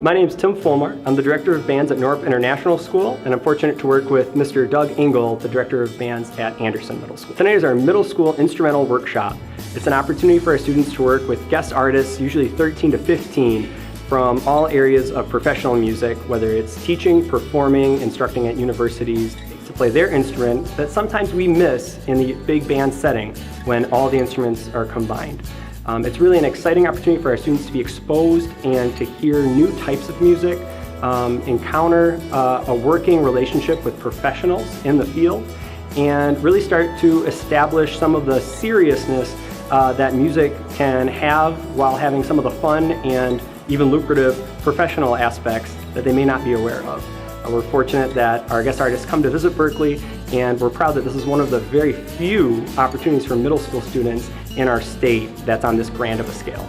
My name is Tim Fulmer. I'm the Director of Bands at Norwalk International School, and I'm fortunate to work with Mr. Doug Engel, the Director of Bands at Anderson Middle School. Tonight is our middle school instrumental workshop. It's an opportunity for our students to work with guest artists, usually 13 to 15, from all areas of professional music, whether it's teaching, performing, instructing at universities, to play their instrument that sometimes we miss in the big band setting when all the instruments are combined. It's really an exciting opportunity for our students to be exposed and to hear new types of music, encounter a working relationship with professionals in the field, and really start to establish some of the seriousness that music can have while having some of the fun and even lucrative professional aspects that they may not be aware of. We're fortunate that our guest artists come to visit Berkeley, and we're proud that this is one of the very few opportunities for middle school students in our state that's on this grand of a scale.